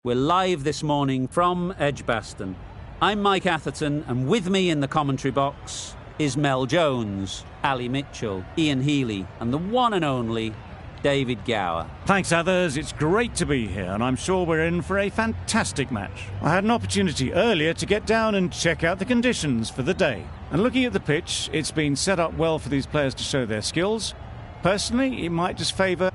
We're live this morning from Edgbaston. I'm Mike Atherton, and with me in the commentary box is Mel Jones, Ali Mitchell, Ian Healy, and the one and only David Gower. Thanks, others. It's great to be here, and I'm sure we're in for a fantastic match. I had an opportunity earlier to get down and check out the conditions for the day. And looking at the pitch, it's been set up well for these players to show their skills. Personally, it might just favour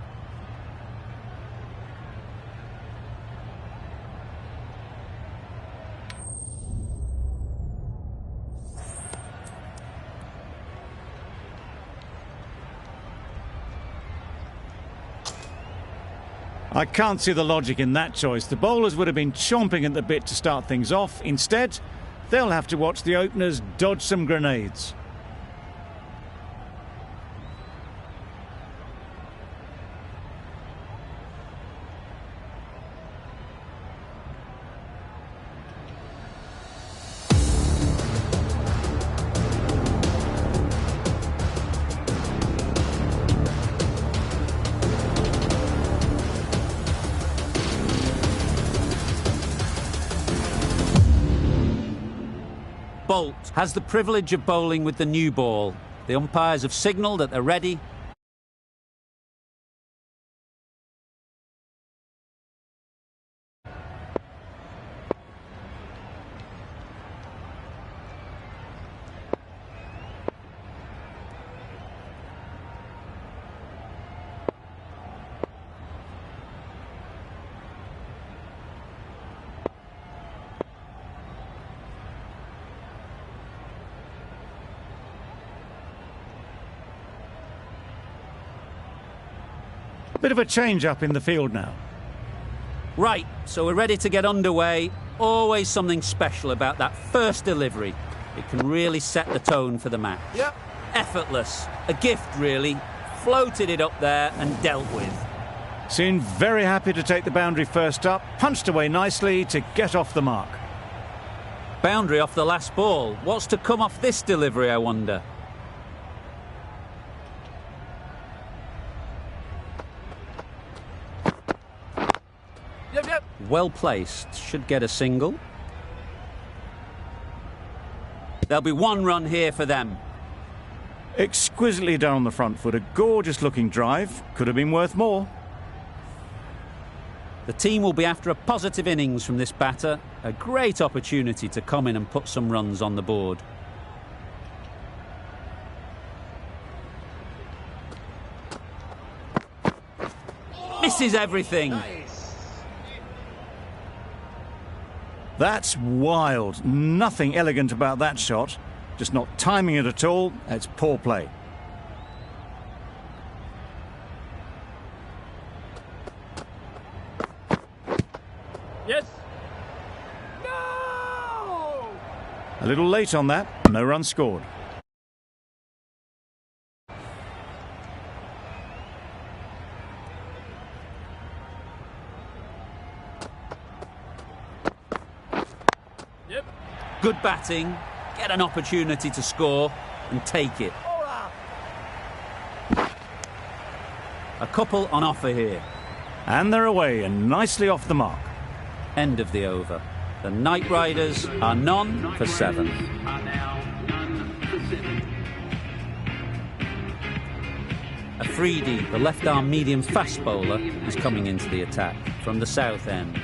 I can't see the logic in that choice. The bowlers would have been chomping at the bit to start things off. Instead, they'll have to watch the openers dodge some grenades. Bolt has the privilege of bowling with the new ball. The umpires have signalled that they're ready. Bit of a change-up in the field now. Right, so we're ready to get underway. Always something special about that first delivery. It can really set the tone for the match. Yep. Effortless. A gift, really. Floated it up there and dealt with. Seemed very happy to take the boundary first up. Punched away nicely to get off the mark. Boundary off the last ball. What's to come off this delivery, I wonder? Yep. Well placed. Should get a single. There'll be one run here for them. Exquisitely done on the front foot. A gorgeous looking drive. Could have been worth more. The team will be after a positive innings from this batter. A great opportunity to come in and put some runs on the board. Misses everything. That's wild. Nothing elegant about that shot. Just not timing it at all. It's poor play. Yes. No! A little late on that. No run scored. Yep. Good batting. Get an opportunity to score and take it. A couple on offer here. And they're away and nicely off the mark. End of the over. The Knight Riders are none for 7. Afridi, the left-arm medium fast bowler, is coming into the attack from the south end.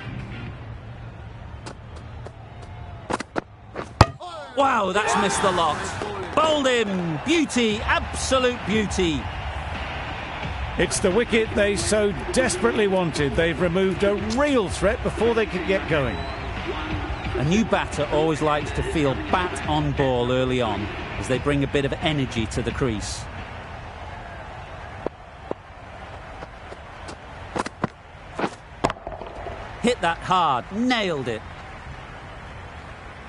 Wow, that's missed the lot. Bowled him. Beauty, absolute beauty. It's the wicket they so desperately wanted. They've removed a real threat before they could get going. A new batter always likes to feel bat on ball early on as they bring a bit of energy to the crease. Hit that hard, nailed it.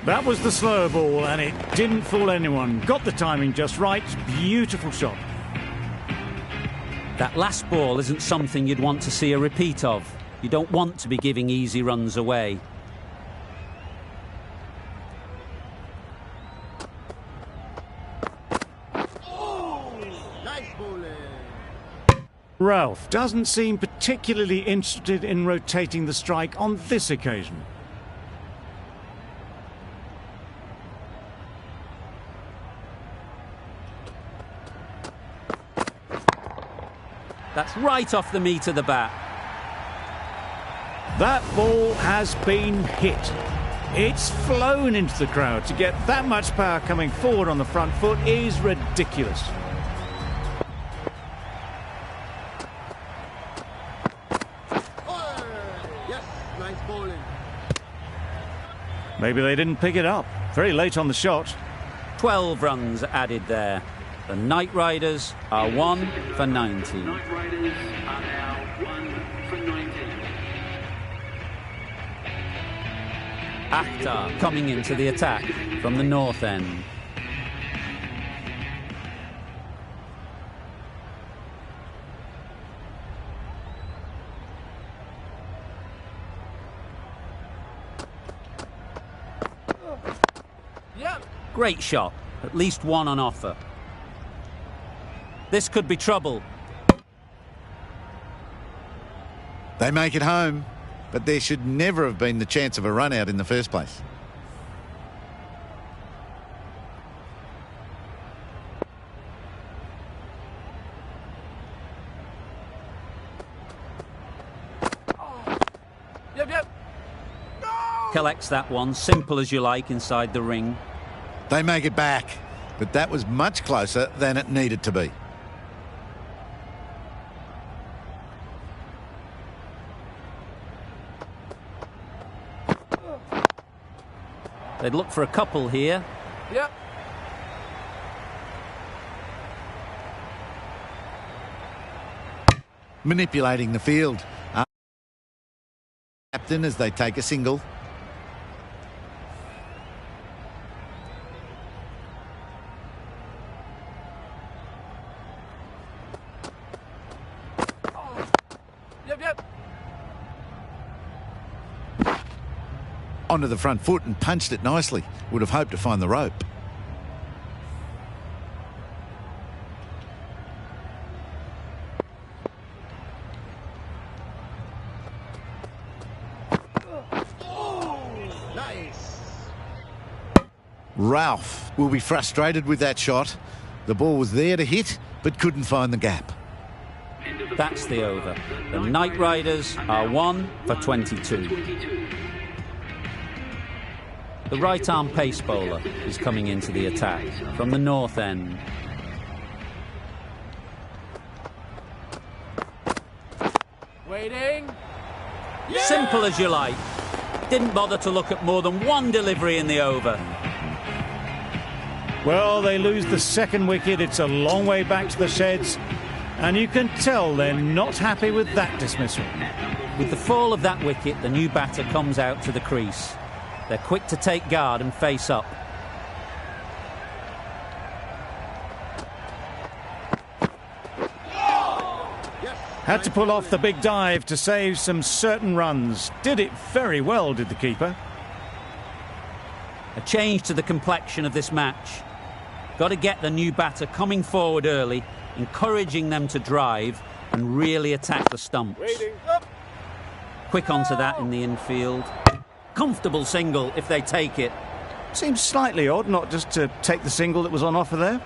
That was the slower ball and it didn't fool anyone. Got the timing just right. Beautiful shot. That last ball isn't something you'd want to see a repeat of. You don't want to be giving easy runs away. Oh, nice bowling. Ralph doesn't seem particularly interested in rotating the strike on this occasion. That's right off the meat of the bat. That ball has been hit. It's flown into the crowd. To get that much power coming forward on the front foot is ridiculous. Yes, nice bowling. Maybe they didn't pick it up. Very late on the shot. 12 runs added there. The Knight Riders are 1 for 90. Knight Riders are now 1 for 90. Akhtar coming into the attack from the north end. Yep. Great shot, at least one on offer. This could be trouble. They make it home, but there should never have been the chance of a run out in the first place. Yep, yep. Collects that one, simple as you like, inside the ring. They make it back, but that was much closer than it needed to be. They'd look for a couple here. Yep. Manipulating the field. Captain as they take a single. Yep, yep. Onto the front foot and punched it nicely. Would have hoped to find the rope. Nice. Ralph will be frustrated with that shot. The ball was there to hit, but couldn't find the gap. That's the over. The Knight Riders are 1 for 22. The right-arm pace bowler is coming into the attack from the north end. Waiting. Simple as you like. Didn't bother to look at more than one delivery in the over. Well, they lose the second wicket. It's a long way back to the sheds. And you can tell they're not happy with that dismissal. With the fall of that wicket, the new batter comes out to the crease. They're quick to take guard and face up. Had to pull off the big dive to save some certain runs. Did it very well, did the keeper. A change to the complexion of this match. Got to get the new batter coming forward early, encouraging them to drive and really attack the stumps. Waiting. Up. Quick onto that in the infield. Comfortable single if they take it. Seems slightly odd not just to take the single that was on offer there.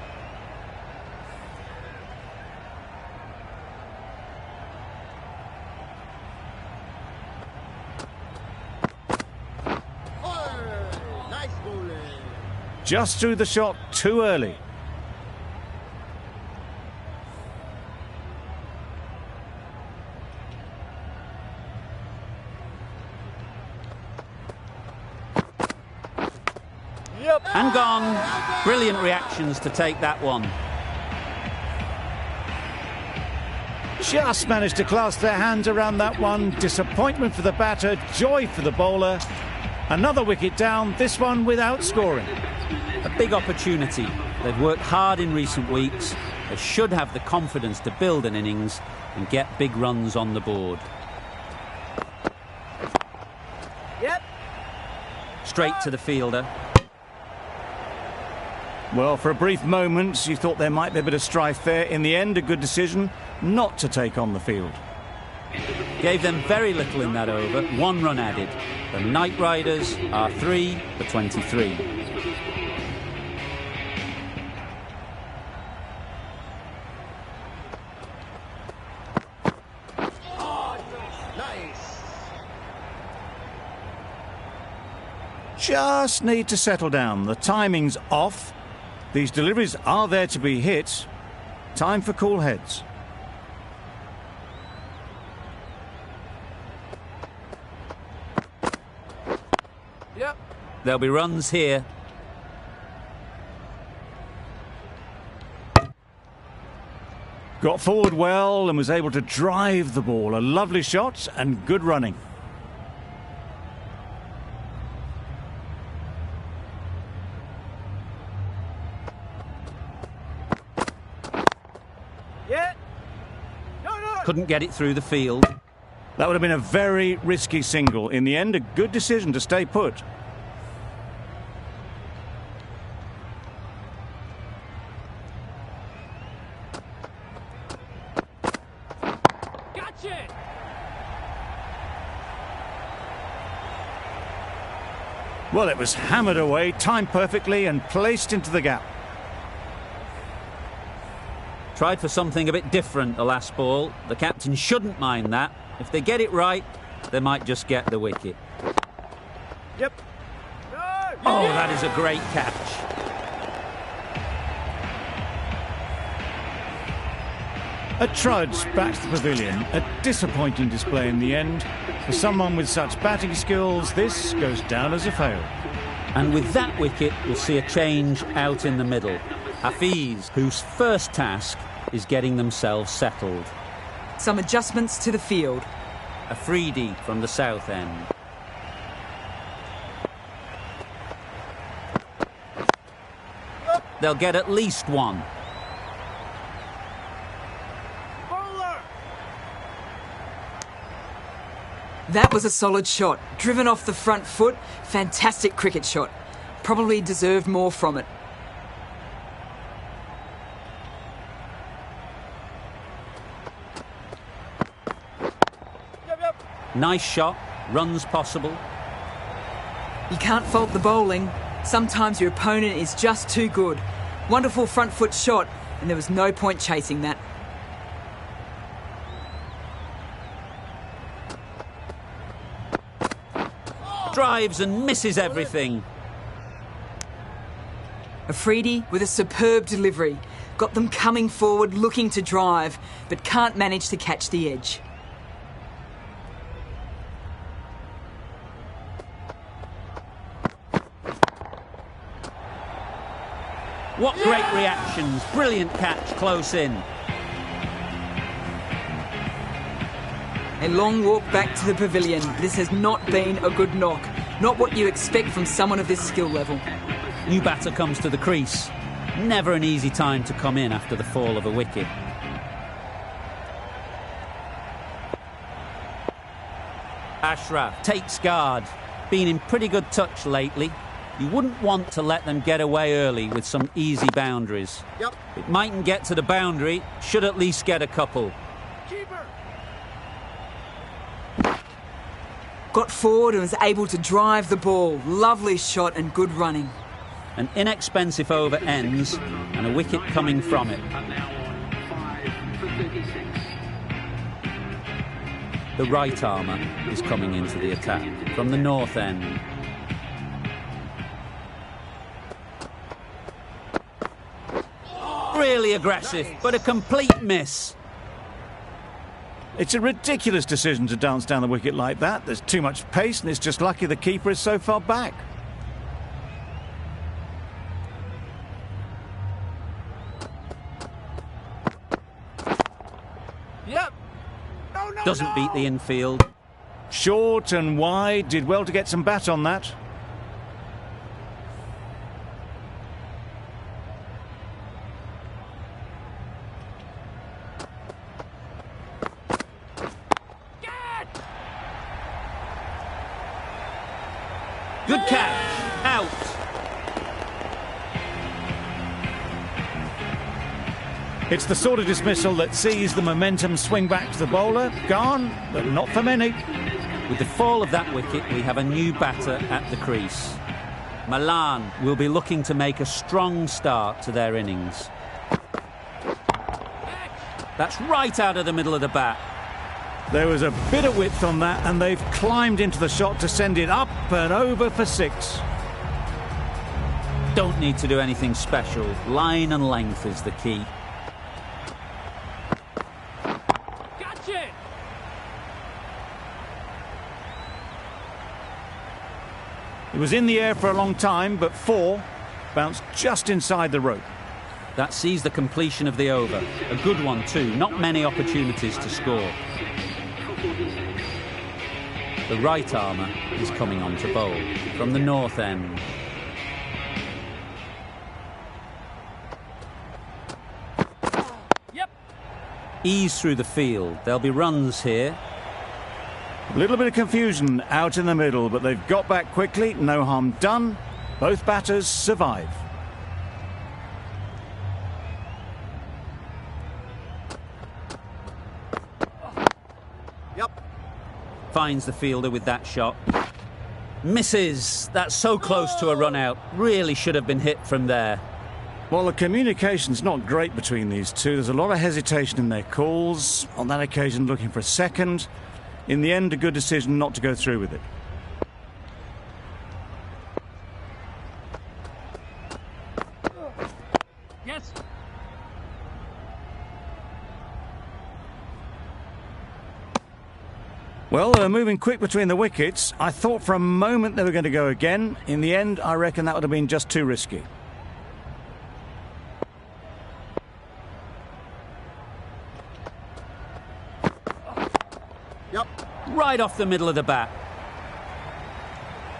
Nice bowling. Just threw the shot too early. Yep. And gone. Brilliant reactions to take that one. Just managed to clasp their hands around that one. Disappointment for the batter, joy for the bowler. Another wicket down, this one without scoring. A big opportunity. They've worked hard in recent weeks. They should have the confidence to build an innings and get big runs on the board. Yep. Straight to the fielder. Well, for a brief moment, you thought there might be a bit of strife there. In the end, a good decision. not to take on the field. Gave them very little in that over, 1 run added. The Night Riders are 3 for 23. Just need to settle down. The timing's off. These deliveries are there to be hit. Time for cool heads. Yep. There'll be runs here. Got forward well and was able to drive the ball. A lovely shot and good running. Yeah. No. Couldn't get it through the field. That would have been a very risky single. In the end, a good decision to stay put. Gotcha. Well, it was hammered away, timed perfectly and placed into the gap. Tried for something a bit different the last ball. The captain shouldn't mind that. If they get it right, they might just get the wicket. Yep. Oh, that is a great catch. A trudge back to the pavilion. A disappointing display in the end. For someone with such batting skills, this goes down as a fail. And with that wicket, we'll see a change out in the middle. Hafiz, whose first task is getting themselves settled. Some adjustments to the field. Afridi from the south end. They'll get at least 1. Bowler. That was a solid shot. Driven off the front foot. Fantastic cricket shot. Probably deserved more from it. Yep. Nice shot, runs possible. You can't fault the bowling. Sometimes your opponent is just too good. Wonderful front foot shot, and there was no point chasing that. Drives and misses everything. Afridi with a superb delivery. Got them coming forward looking to drive, but can't manage to catch the edge. What great reactions. Brilliant catch close in. A long walk back to the pavilion. This has not been a good knock. Not what you expect from someone of this skill level. New batter comes to the crease. Never an easy time to come in after the fall of a wicket. Ashraf takes guard. Been in pretty good touch lately. You wouldn't want to let them get away early with some easy boundaries. Yep. It mightn't get to the boundary, should at least get a couple. Keeper. Got forward and was able to drive the ball. Lovely shot and good running. An inexpensive over ends and a wicket coming from it. Are now on 5 for 36. The right armour is coming into the attack from the north end. Really aggressive, but a complete miss. It's a ridiculous decision to dance down the wicket like that. There's too much pace and it's just lucky the keeper is so far back. Yep. No. Doesn't beat the infield. Short and wide, did well to get some bat on that. Good catch. Out. It's the sort of dismissal that sees the momentum swing back to the bowler. Gone, but not for many. With the fall of that wicket, we have a new batter at the crease. Milan will be looking to make a strong start to their innings. That's right out of the middle of the bat. There was a bit of width on that, and they've climbed into the shot to send it up and over for 6. Don't need to do anything special. Line and length is the key. Gotcha! It was in the air for a long time, but 4 bounced just inside the rope. That sees the completion of the over. A good one too. Not many opportunities to score. The right armour is coming on to bowl from the north end. Yep. Ease through the field. There'll be runs here. A little bit of confusion out in the middle, but they've got back quickly. No harm done. Both batters survive. Yep. Finds the fielder with that shot. Misses. That's so close to a run out. Really should have been hit from there. Well, the communication's not great between these two. There's a lot of hesitation in their calls. On that occasion, looking for a second. In the end, a good decision not to go through with it. Yes. Well, they were moving quick between the wickets. I thought for a moment they were going to go again. In the end, I reckon that would have been just too risky. Yep. Right off the middle of the bat.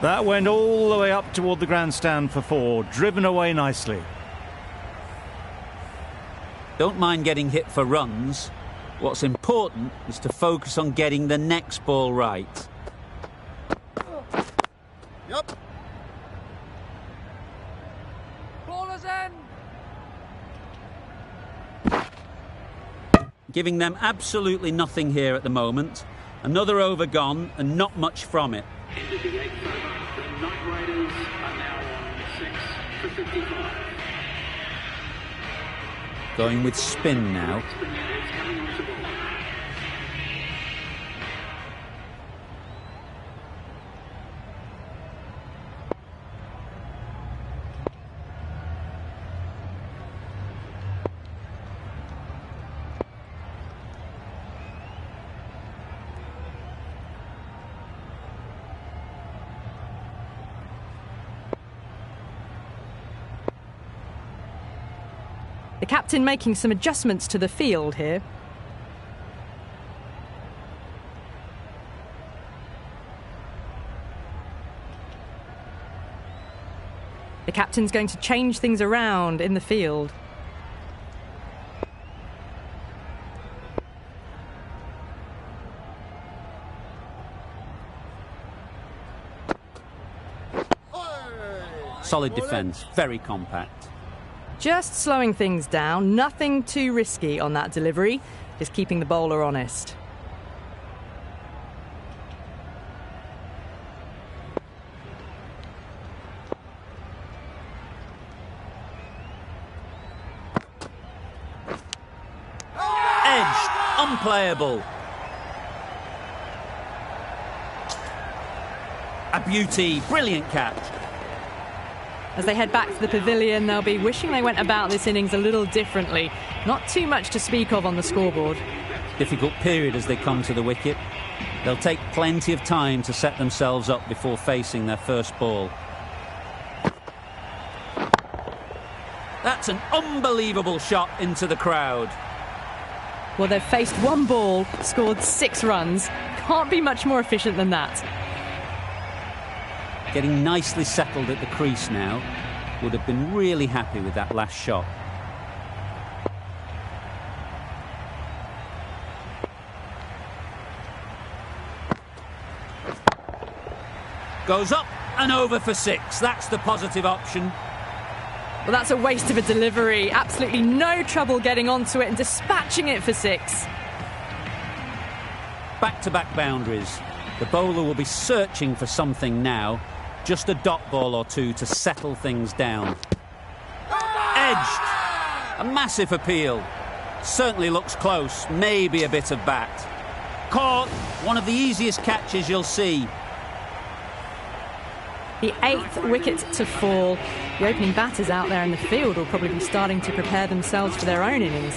That went all the way up toward the grandstand for 4, driven away nicely. Don't mind getting hit for runs. What's important is to focus on getting the next ball right. Yep. Ballers in. Giving them absolutely nothing here at the moment. Another over gone and not much from it. Into the 8th over. The Knight Riders are now on 6 for 55. Going with spin now. It's coming on to ball. The captain making some adjustments to the field here. The captain's going to change things around in the field. Solid defence, very compact. Just slowing things down, nothing too risky on that delivery, just keeping the bowler honest. Edged, unplayable. A beauty, brilliant catch. As they head back to the pavilion, they'll be wishing they went about this innings a little differently. Not too much to speak of on the scoreboard. Difficult period as they come to the wicket. They'll take plenty of time to set themselves up before facing their first ball. That's an unbelievable shot into the crowd. Well, they've faced one ball, scored 6 runs. Can't be much more efficient than that. Getting nicely settled at the crease now. Would have been really happy with that last shot. Goes up and over for 6. That's the positive option. Well, that's a waste of a delivery. Absolutely no trouble getting onto it and dispatching it for 6. Back-to-back boundaries. The bowler will be searching for something now. Just a dot ball or two to settle things down. Edged. A massive appeal. Certainly looks close. Maybe a bit of bat. Caught. One of the easiest catches you'll see. The 8th wicket to fall. The opening batters out there in the field will probably be starting to prepare themselves for their own innings.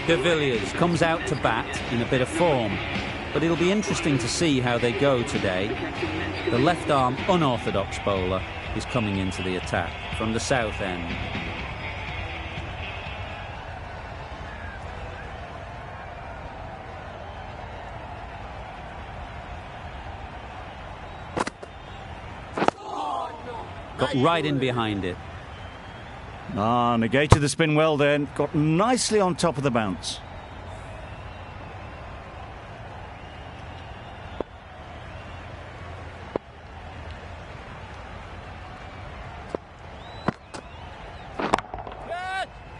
De Villiers comes out to bat in a bit of form, but it'll be interesting to see how they go today. The left-arm unorthodox bowler is coming into the attack from the south end. Got right in behind it. Negated the spin well then. Got nicely on top of the bounce.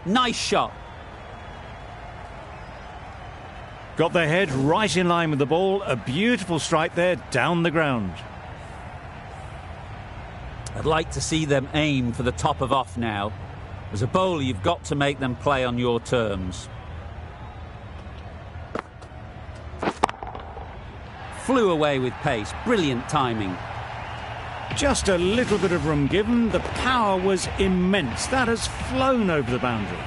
Nice shot. Got their head right in line with the ball. A beautiful strike there down the ground. I'd like to see them aim for the top of off now. As a bowler, you've got to make them play on your terms. Flew away with pace. Brilliant timing. Just a little bit of room given. The power was immense. That has flown over the boundary.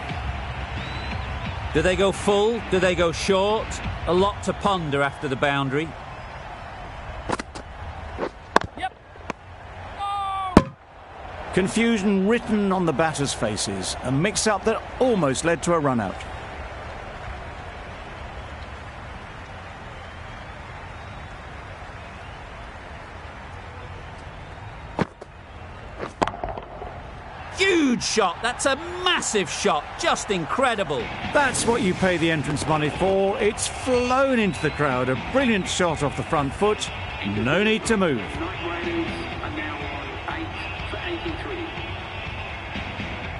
Do they go full? Do they go short? A lot to ponder after the boundary. Confusion written on the batters' faces. A mix-up that almost led to a run-out. Huge shot. That's a massive shot. Just incredible. That's what you pay the entrance money for. It's flown into the crowd. A brilliant shot off the front foot. No need to move.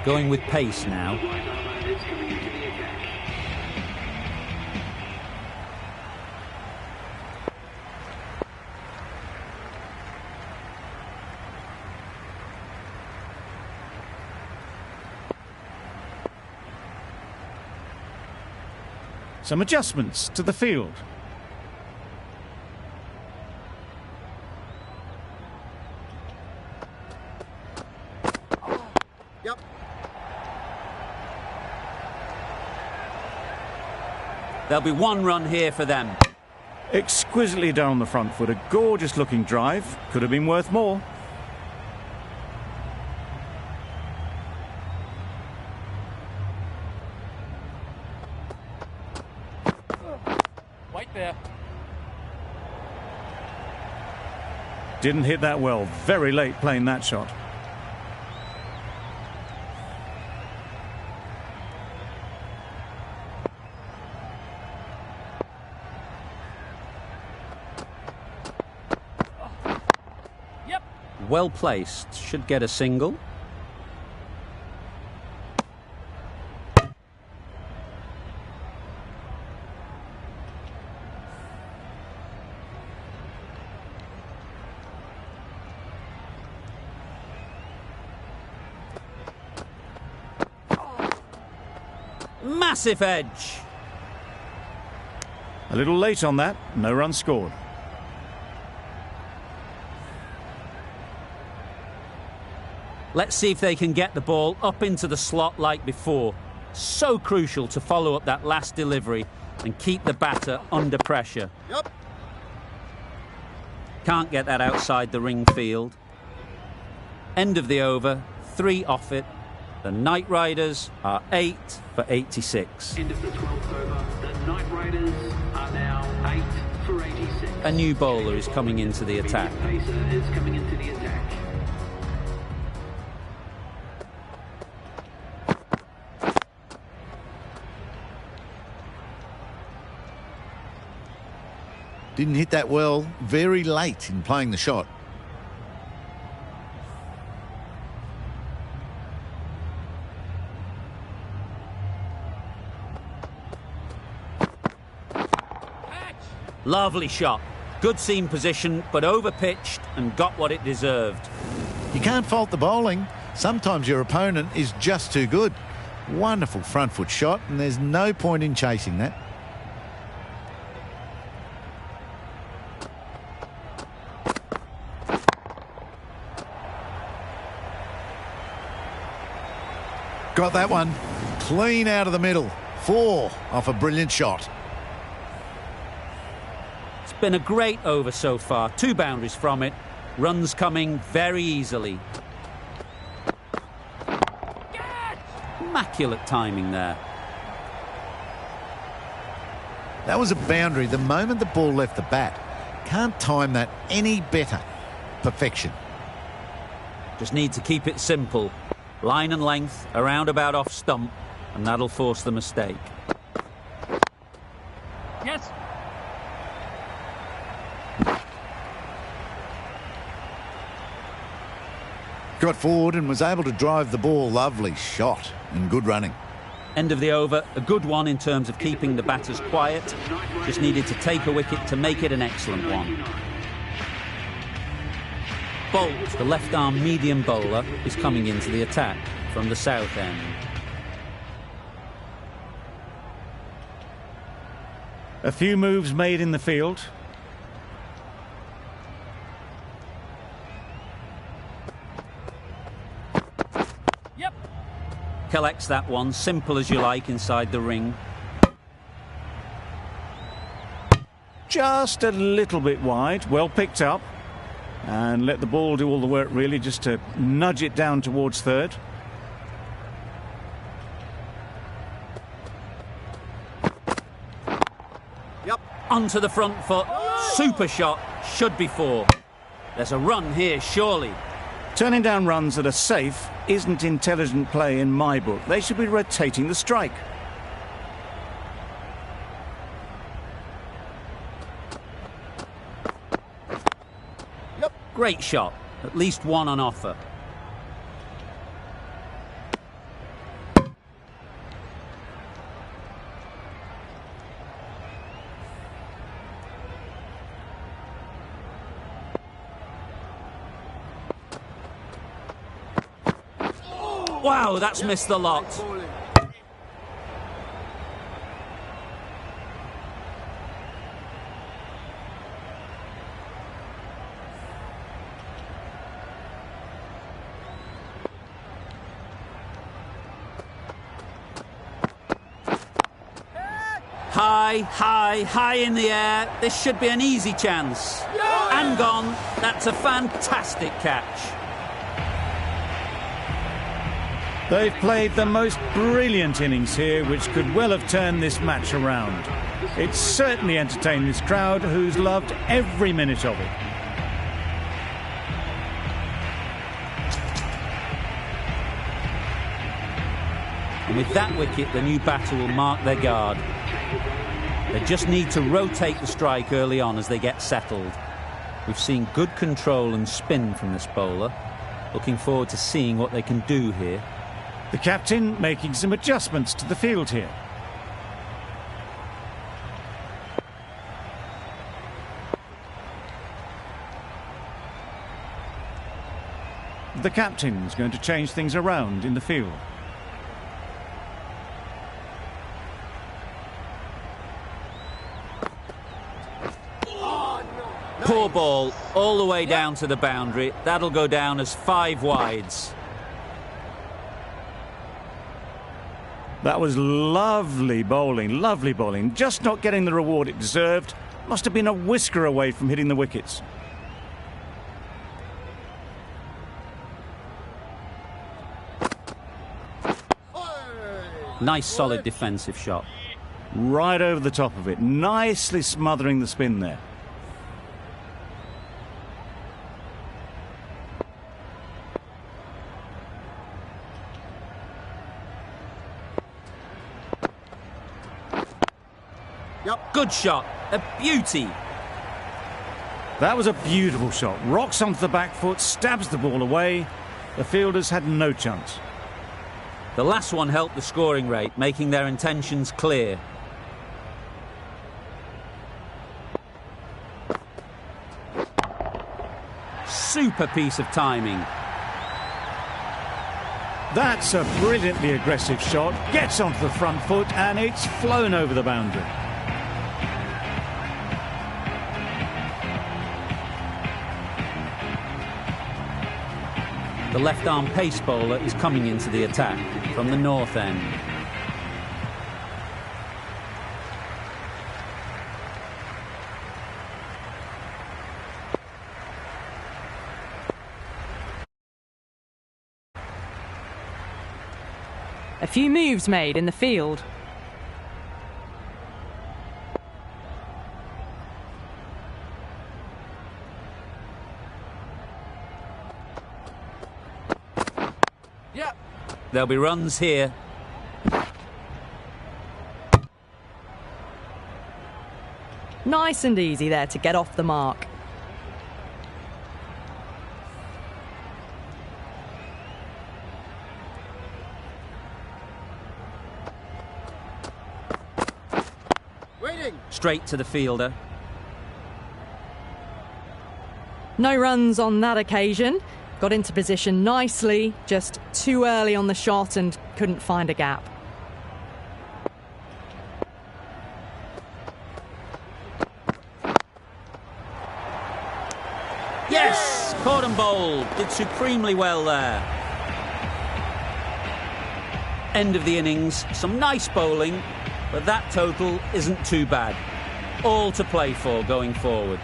Going with pace now. Some adjustments to the field. There'll be one run here for them. Exquisitely down the front foot. A gorgeous looking drive. Could have been worth more. Right there. Didn't hit that well. Very late playing that shot. Well placed. Should get a single. Massive edge. A little late on that. No run scored. Let's see if they can get the ball up into the slot like before. So crucial to follow up that last delivery and keep the batter under pressure. Yep. Can't get that outside the ring field. End of the over, 3 off it. The Knight Riders are 8 for 86. End of the 12th over. The Knight Riders are now 8 for 86. A new bowler is coming into the attack. Pacer is coming into the attack. Didn't hit that well. Very late in playing the shot. Lovely shot. Good seam position, but over-pitched and got what it deserved. You can't fault the bowling. Sometimes your opponent is just too good. Wonderful front foot shot, and there's no point in chasing that. Got that one. Clean out of the middle. 4 off a brilliant shot. It's been a great over so far. 2 boundaries from it. Runs coming very easily. Immaculate timing there. That was a boundary the moment the ball left the bat. Can't time that any better. Perfection. Just need to keep it simple. Line and length, around about off stump, and that'll force the mistake. Yes. Got forward and was able to drive the ball. Lovely shot and good running. End of the over, a good one in terms of keeping the batters quiet. Just needed to take a wicket to make it an excellent one. Bolt, the left-arm medium bowler, is coming into the attack from the south end. A few moves made in the field. Yep. Collects that one, simple as you like, inside the ring. Just a little bit wide, well picked up. And let the ball do all the work, really, just to nudge it down towards third. Yep. Onto the front foot. Super shot. Should be 4. There's a run here, surely. Turning down runs that are safe isn't intelligent play in my book. They should be rotating the strike. Great shot. At least 1 on offer. Wow, that's missed the lot. High in the air. This should be an easy chance. And gone. That's a fantastic catch. They've played the most brilliant innings here, which could well have turned this match around. It's certainly entertained this crowd, who's loved every minute of it. And with that wicket, the new batter will mark their guard. They just need to rotate the strike early on as they get settled. We've seen good control and spin from this bowler. Looking forward to seeing what they can do here. The captain making some adjustments to the field here. The captain's going to change things around in the field. Poor ball, all the way down to the boundary. That'll go down as 5 wides. That was lovely bowling, just not getting the reward it deserved. Must have been a whisker away from hitting the wickets. Nice solid defensive shot. Right over the top of it, nicely smothering the spin there. Good shot, a beauty. That was a beautiful shot. Rocks onto the back foot, stabs the ball away. The fielders had no chance. The last one helped the scoring rate, making their intentions clear. Super piece of timing. That's a brilliantly aggressive shot. Gets onto the front foot and it's flown over the boundary. The left-arm pace bowler is coming into the attack from the north end. A few moves made in the field. There'll be runs here. Nice and easy there to get off the mark. Straight to the fielder. No runs on that occasion. Got into position nicely, just too early on the shot and couldn't find a gap. Yes! Caught and bowled. Did supremely well there. End of the innings. Some nice bowling, but that total isn't too bad. All to play for going forward.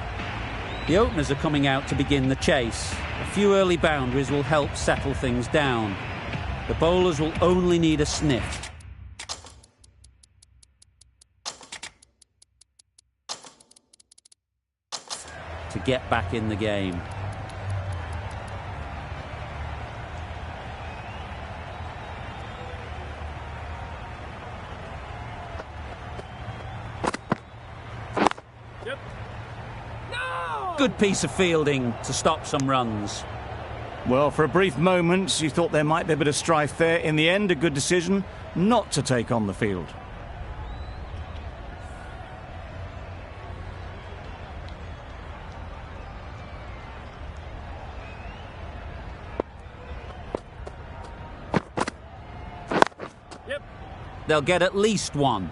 The openers are coming out to begin the chase. A few early boundaries will help settle things down. The bowlers will only need a sniff. To get back in the game. Good piece of fielding to stop some runs. Well, for a brief moment, you thought there might be a bit of strife there. In the end, a good decision not to take on the field. They'll get at least one.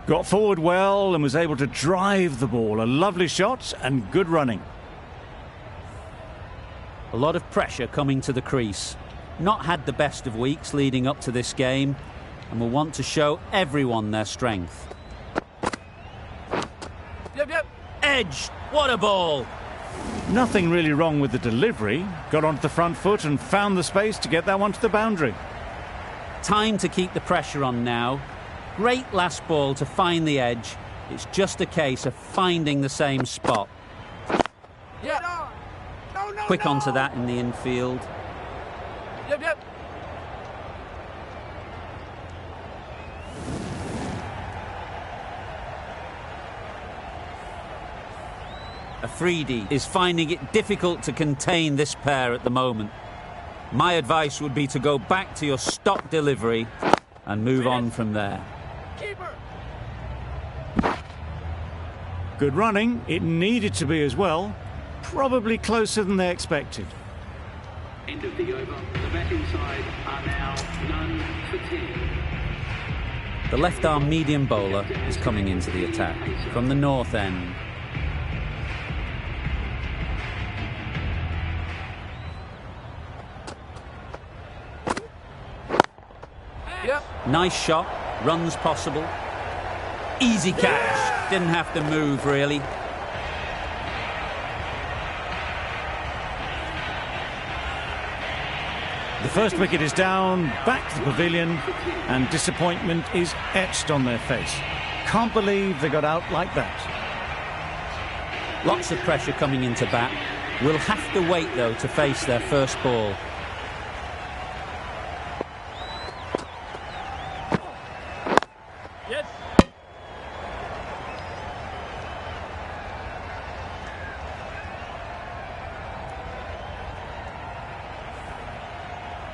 Got forward well and was able to drive the ball. A lovely shot and good running. A lot of pressure coming to the crease. Not had the best of weeks leading up to this game and will want to show everyone their strength. Edge! What a ball! Nothing really wrong with the delivery. Got onto the front foot and found the space to get that one to the boundary. Time to keep the pressure on now. Great last ball to find the edge. It's just a case of finding the same spot. Quick onto that in the infield. Afridi is finding it difficult to contain this pair at the moment. My advice would be to go back to your stock delivery and move on from there. Good running. It needed to be as well. Probably closer than they expected. End of the over. The batting side are now none for 10. The left-arm medium bowler is coming into the attack from the north end. Nice shot, runs possible. Easy catch, didn't have to move really. The first wicket is down, back to the pavilion, and disappointment is etched on their face. Can't believe they got out like that. Lots of pressure coming into bat. Will have to wait though to face their first ball.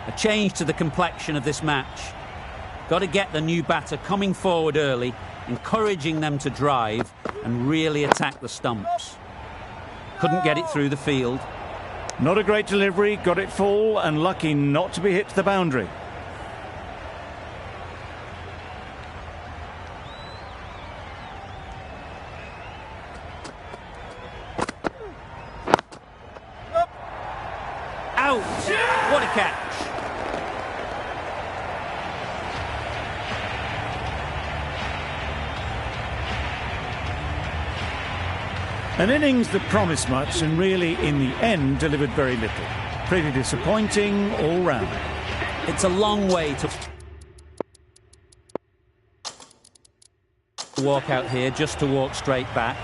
A change to the complexion of this match. Got to get the new batter coming forward early encouraging them to drive and really attack the stumps. Couldn't get it through the field. Not a great delivery, got it full and lucky not to be hit to the boundary. Out! What a catch! An innings that promised much and really, in the end, delivered very little. Pretty disappointing all round. It's a long way to walk out here just to walk straight back.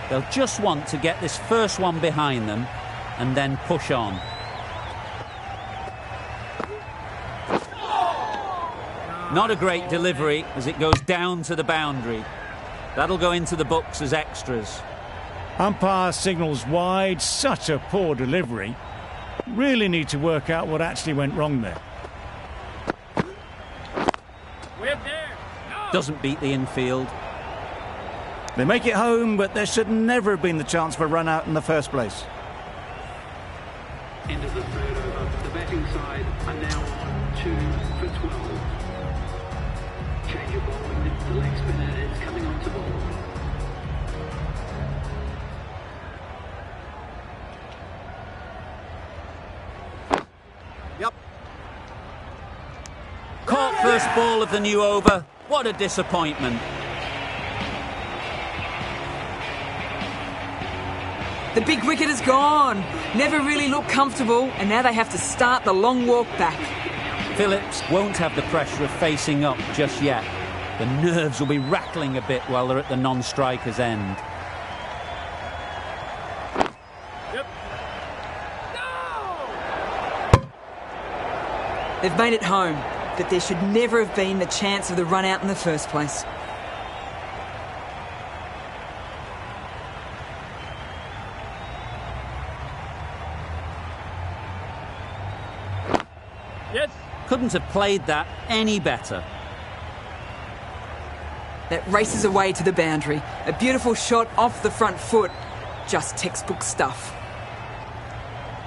They'll just want to get this first one behind them and then push on. Not a great delivery as it goes down to the boundary. That'll go into the books as extras. Umpire signals wide, such a poor delivery. Really need to work out what actually went wrong there. Whip there. No. Doesn't beat the infield. They make it home, but there should never have been the chance for a run out in the first place. End of the third over. The batting side are now on 2 for 12. Change of bowling. The leg spinner is coming on to bowl. Caught first ball of the new over. What a disappointment. The big wicket is gone. Never really looked comfortable, and now they have to start the long walk back. Phillips won't have the pressure of facing up just yet. The nerves will be rattling a bit while they're at the non-striker's end. Yep. No. They've made it home, but there should never have been the chance of the run out in the first place. Yes. Couldn't have played that any better. That races away to the boundary. A beautiful shot off the front foot. Just textbook stuff.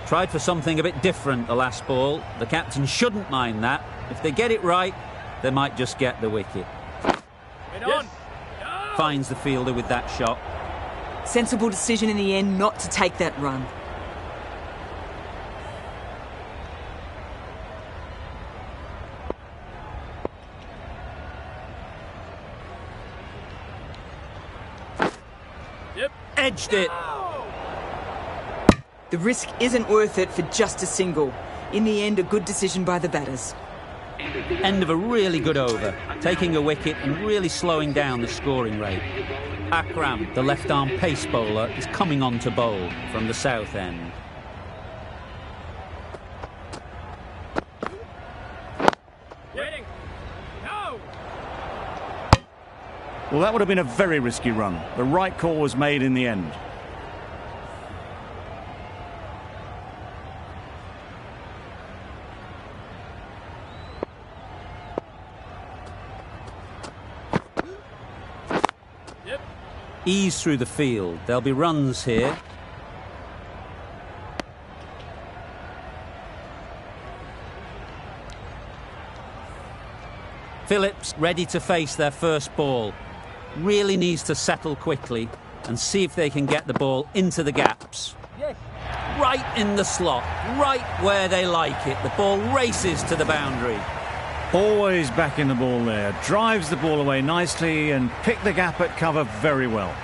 Tried for something a bit different the last ball. The captain shouldn't mind that. If they get it right, they might just get the wicket. Get on. No. Finds the fielder with that shot. Sensible decision in the end not to take that run. Yep. Edged it. The risk isn't worth it for just a single. In the end, a good decision by the batters. End of a really good over, taking a wicket and really slowing down the scoring rate. Akram, the left-arm pace bowler, is coming on to bowl from the south end. Waiting. No. Well, that would have been a very risky run. The right call was made in the end. Yep. Ease through the field. There'll be runs here. Phillips ready to face their first ball. Really needs to settle quickly and see if they can get the ball into the gaps. Yes. Right in the slot, right where they like it. The ball races to the boundary. Always back in the ball there. Drives the ball away nicely and picked the gap at cover very well.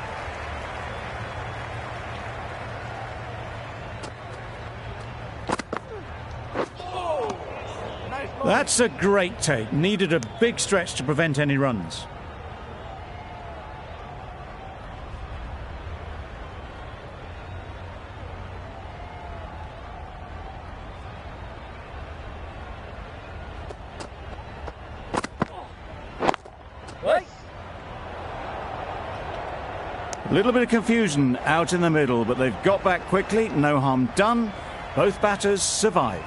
That's a great take. Needed a big stretch to prevent any runs. What? A little bit of confusion out in the middle, but they've got back quickly. No harm done. Both batters survive.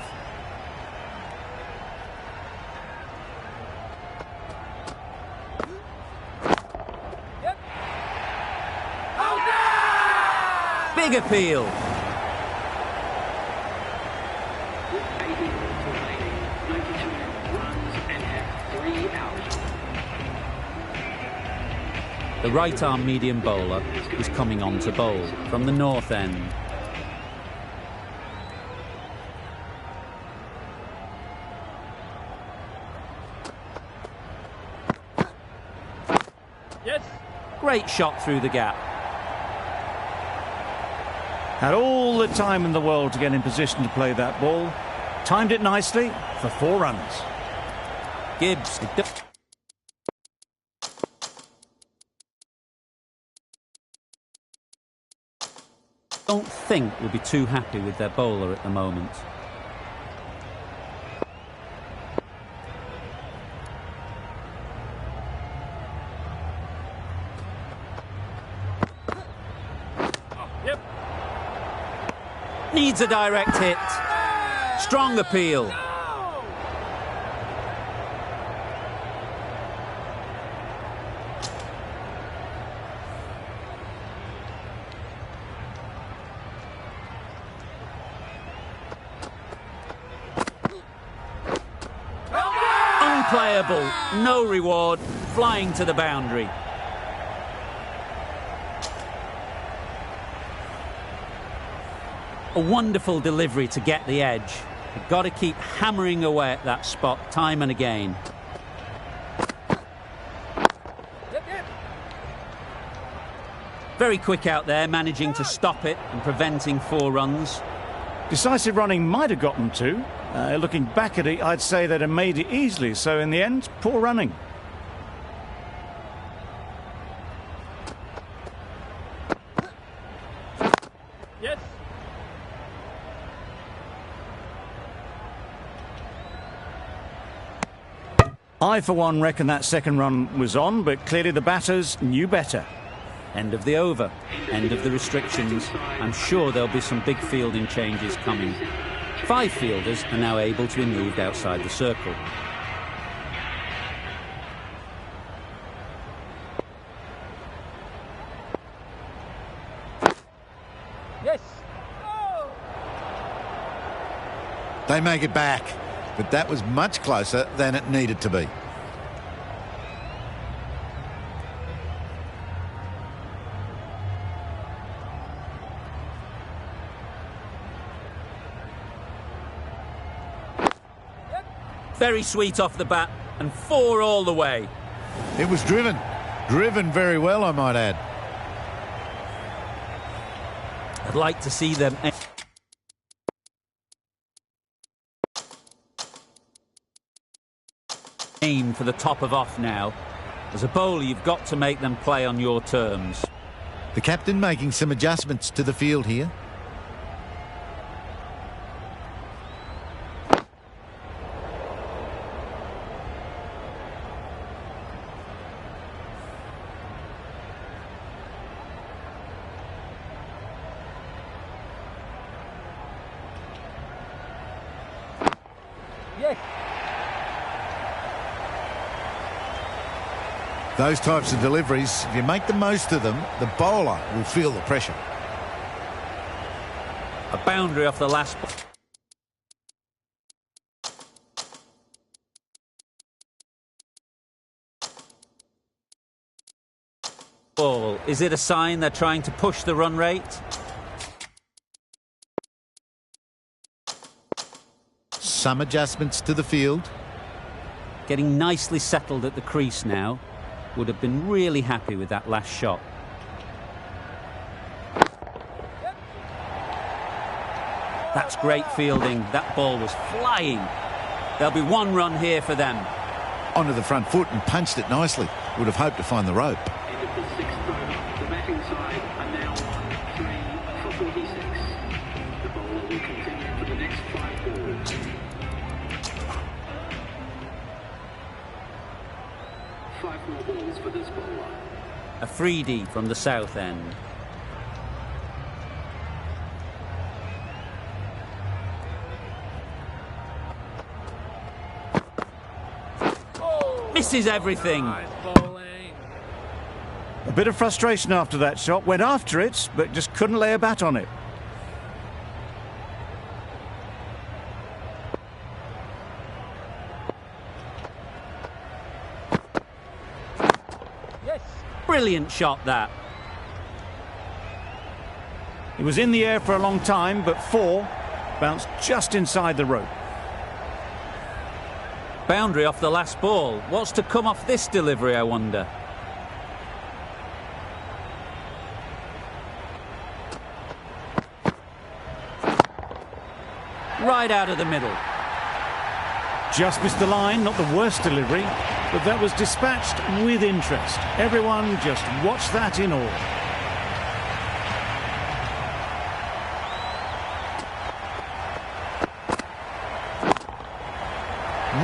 Big appeal. With 80 balls remaining, 92 runs and have 3 out. The right-arm medium bowler is coming on to bowl from the north end. Yes. Great shot through the gap. Had all the time in the world to get in position to play that ball. Timed it nicely for 4 runs. Gibbs. Don't think we'll be too happy with their bowler at the moment. Yep. Needs a direct hit. Strong appeal. Unplayable. No reward. Flying to the boundary. A wonderful delivery to get the edge. You've got to keep hammering away at that spot time and again. Yep, yep. Very quick out there, managing to stop it and preventing 4 runs. Decisive running might have gotten 2. Looking back at it, I'd say they'd have made it easily. So in the end, poor running. Yes. I, for one, reckon that second run was on, but clearly the batters knew better. End of the over. End of the restrictions. I'm sure there'll be some big fielding changes coming. 5 fielders are now able to be moved outside the circle. Yes. They make it back, but that was much closer than it needed to be. Very sweet off the bat, and 4 all the way. It was driven very well, I might add. I'd like to see them aim for the top of off now. As a bowler, you've got to make them play on your terms. The captain making some adjustments to the field here. Yes. Those types of deliveries, if you make the most of them, the bowler will feel the pressure. A boundary off the last ball. Is it a sign they're trying to push the run rate? Some adjustments to the field. Getting nicely settled at the crease now. Would have been really happy with that last shot. That's great fielding. That ball was flying. There'll be 1 run here for them. Onto the front foot and punched it nicely. Would have hoped to find the rope. End of the 6th over. The batting side are now on 3 for 46. The bowler will continue for the next 5 balls. 5 more balls for this bowler. A 3D from the south end. Misses everything. Nice bowling. A bit of frustration after that shot. Went after it, but just couldn't lay a bat on it. Yes. Brilliant shot, that. It was in the air for a long time, but 4 bounced just inside the rope. Boundary off the last ball. What's to come off this delivery, I wonder? Right out of the middle. Just missed the line, not the worst delivery, but that was dispatched with interest. Everyone just watched that in awe.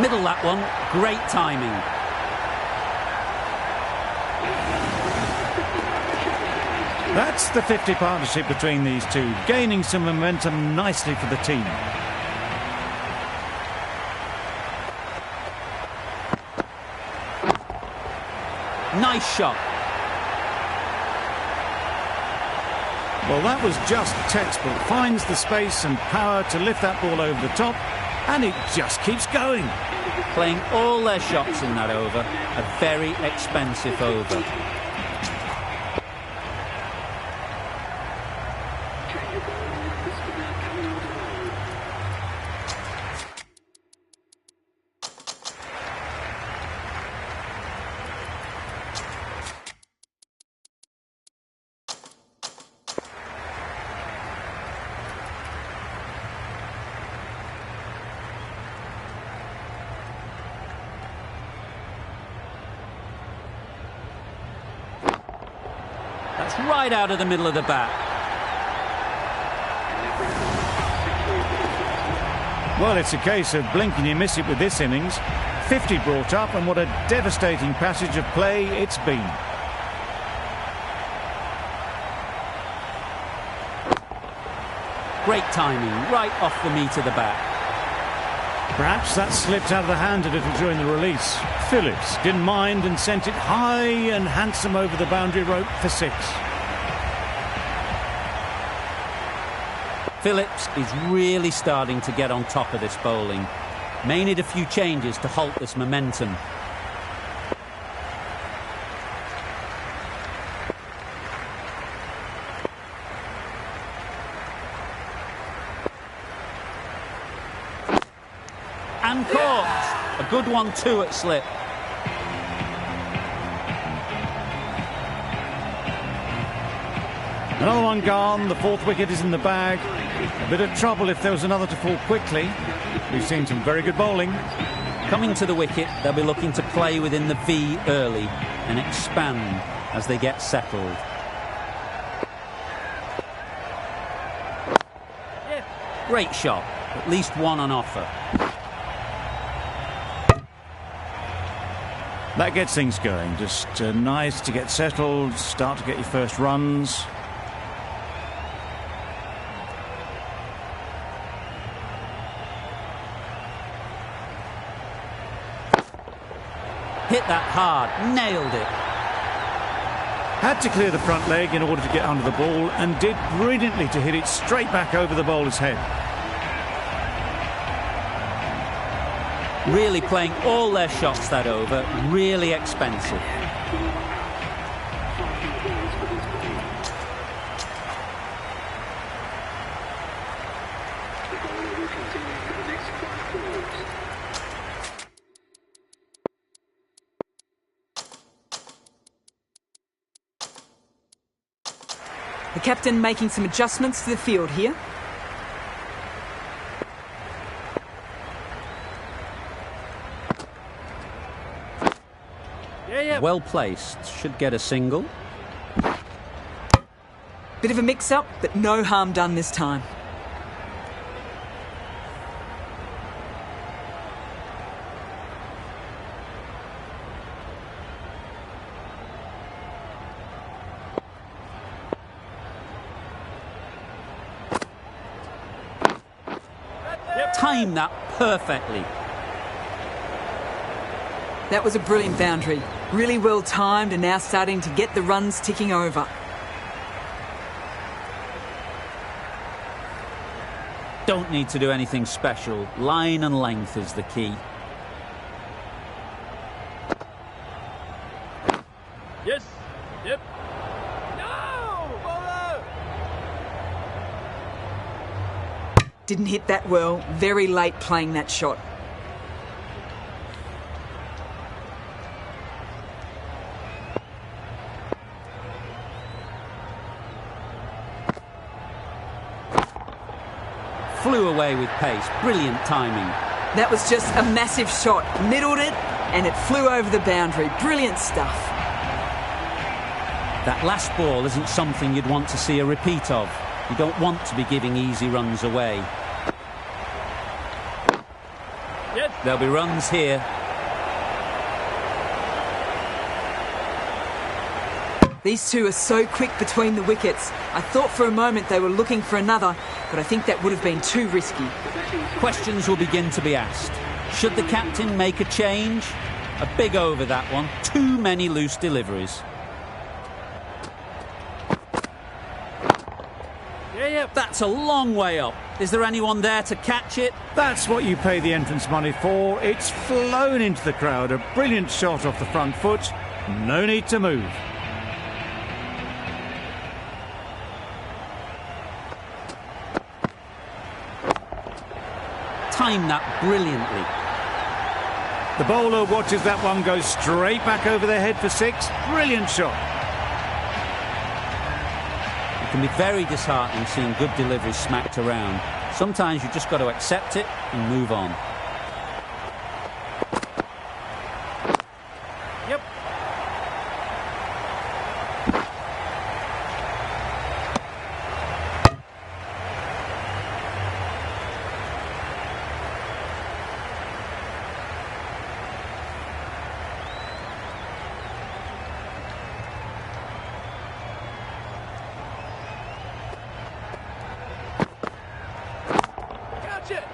Middle that one. Great timing. That's the 50 partnership between these two, gaining some momentum nicely for the team. Nice shot. Well, that was just textbook. Finds the space and power to lift that ball over the top, and it just keeps going. Playing all their shots in that over. A very expensive over. That's right out of the middle of the bat. Well, it's a case of blink and you miss it with this innings. 50 brought up, and what a devastating passage of play it's been. Great timing, right off the meat of the bat. Perhaps that slipped out of the hand a little during the release. Phillips didn't mind and sent it high and handsome over the boundary rope for 6. Phillips is really starting to get on top of this bowling. May need a few changes to halt this momentum. And caught. A good one too at slip. Another one gone. The 4th wicket is in the bag. A bit of trouble if there was another to fall quickly. We've seen some very good bowling. Coming to the wicket, they'll be looking to play within the V early and expand as they get settled. Great shot. At least one on offer. That gets things going. Just nice to get settled, start to get your first runs. Hit that hard, nailed it. Had to clear the front leg in order to get under the ball, and did brilliantly to hit it straight back over the bowler's head. Really playing all their shots that over, really expensive. The captain making some adjustments to the field here. Well placed, should get a single. Bit of a mix-up, but no harm done this time. Timed that perfectly. That was a brilliant boundary. Really well timed and now starting to get the runs ticking over. Don't need to do anything special. Line and length is the key. Yes. Yep. No! Bowler! Didn't hit that well. Very late playing that shot. Flew away with pace. Brilliant timing. That was just a massive shot. Middled it and it flew over the boundary. Brilliant stuff. That last ball isn't something you'd want to see a repeat of. You don't want to be giving easy runs away. Yes. There'll be runs here. These two are so quick between the wickets. I thought for a moment they were looking for another, but I think that would have been too risky. Questions will begin to be asked. Should the captain make a change? A big over that one. Too many loose deliveries. Yeah. That's a long way up. Is there anyone there to catch it? That's what you pay the entrance money for. It's flown into the crowd. A brilliant shot off the front foot. No need to move. Timed that brilliantly. The bowler watches that one go straight back over their head for 6. Brilliant shot. It can be very disheartening seeing good deliveries smacked around. Sometimes you just got to accept it and move on. Yep. Catch it.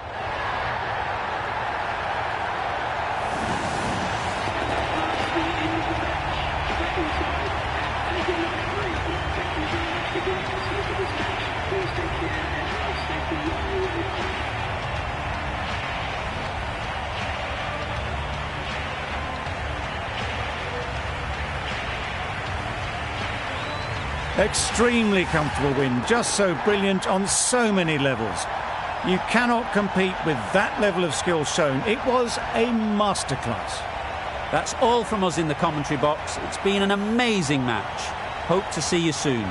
Extremely comfortable win, just so brilliant on so many levels. You cannot compete with that level of skill shown. It was a masterclass. That's all from us in the commentary box. It's been an amazing match. Hope to see you soon.